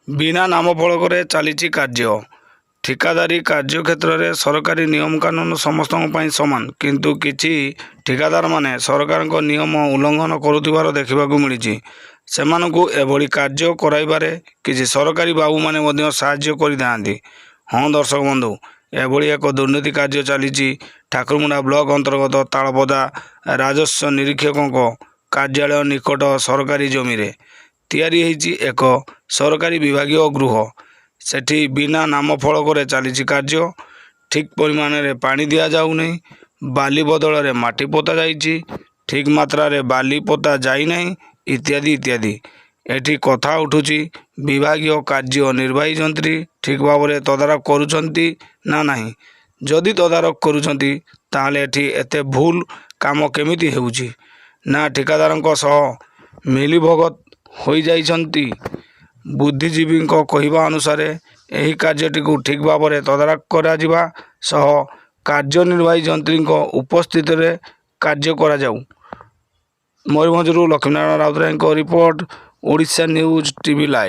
ବିନା ନାମ ଫଳକରେ ଚାଲିଛି କାର୍ଯ୍ୟ। ଠିକାଦାରୀ କାର୍ଯ୍ୟ କ୍ଷେତ୍ରରେ ସରକାରୀ ନିୟମକାନୁନ ସମସ୍ତଙ୍କ ପାଇଁ ସମାନ, କିନ୍ତୁ କିଛି ଠିକାଦାରମାନେ ସରକାରଙ୍କ ନିୟମ ଉଲ୍ଲଂଘନ କରୁଥିବାର ଦେଖିବାକୁ ମିଳିଛି। ସେମାନଙ୍କୁ ଏଭଳି କାର୍ଯ୍ୟ କରାଇବାରେ କିଛି ସରକାରୀ ବାବୁମାନେ ମଧ୍ୟ ସାହାଯ୍ୟ କରିଥାନ୍ତି। ହଁ ଦର୍ଶକ ବନ୍ଧୁ, ଏଭଳି ଏକ ଦୁର୍ନୀତି କାର୍ଯ୍ୟ ଚାଲିଛି ଠାକୁରମୁଣ୍ଡା ବ୍ଲକ ଅନ୍ତର୍ଗତ ତାଳପଦା ରାଜସ୍ୱ ନିରୀକ୍ଷକଙ୍କ କାର୍ଯ୍ୟାଳୟ ନିକଟ ସରକାରୀ ଜମିରେ ତିଆରି ହୋଇଛି ଏକ ସରକାରୀ ବିଭାଗୀୟ ଗୃହ। ସେଠି ବିନା ନାମ ଫଳକରେ ଚାଲିଛି କାର୍ଯ୍ୟ। ଠିକ୍ ପରିମାଣରେ ପାଣି ଦିଆଯାଉନାହିଁ। ବାଲି ବଦଳରେ ମାଟି ପୋତା ଯାଇଛି। ଠିକ୍ ମାତ୍ରାରେ ବାଲି ପୋତା ଯାଇନାହିଁ, ଇତ୍ୟାଦି ଇତ୍ୟାଦି। ଏଠି କଥା ଉଠୁଛି, ବିଭାଗୀୟ କାର୍ଯ୍ୟ ନିର୍ବାହୀ ଯନ୍ତ୍ରୀ ଠିକ୍ ଭାବରେ ତଦାରଖ କରୁଛନ୍ତି ନା ନାହିଁ। ଯଦି ତଦାରଖ କରୁଛନ୍ତି, ତାହେଲେ ଏଠି ଏତେ ଭୁଲ କାମ କେମିତି ହେଉଛି? ନା ଠିକାଦାରଙ୍କ ସହ ମିଲିଭଗତ ହୋଇଯାଇଛନ୍ତି? ବୁଦ୍ଧିଜୀବୀଙ୍କ କହିବା ଅନୁସାରେ ଏହି କାର୍ଯ୍ୟଟିକୁ ଠିକ୍ ଭାବରେ ତଦାରଖ କରାଯିବା ସହ କାର୍ଯ୍ୟନିର୍ବାହୀ ଯନ୍ତ୍ରୀଙ୍କ ଉପସ୍ଥିତିରେ କାର୍ଯ୍ୟ କରାଯାଉ। ମୟୂରଭଞ୍ଜରୁ ଲକ୍ଷ୍ମୀନାରାୟଣ ରାଉତରାୟଙ୍କ report, Odisha news TV live.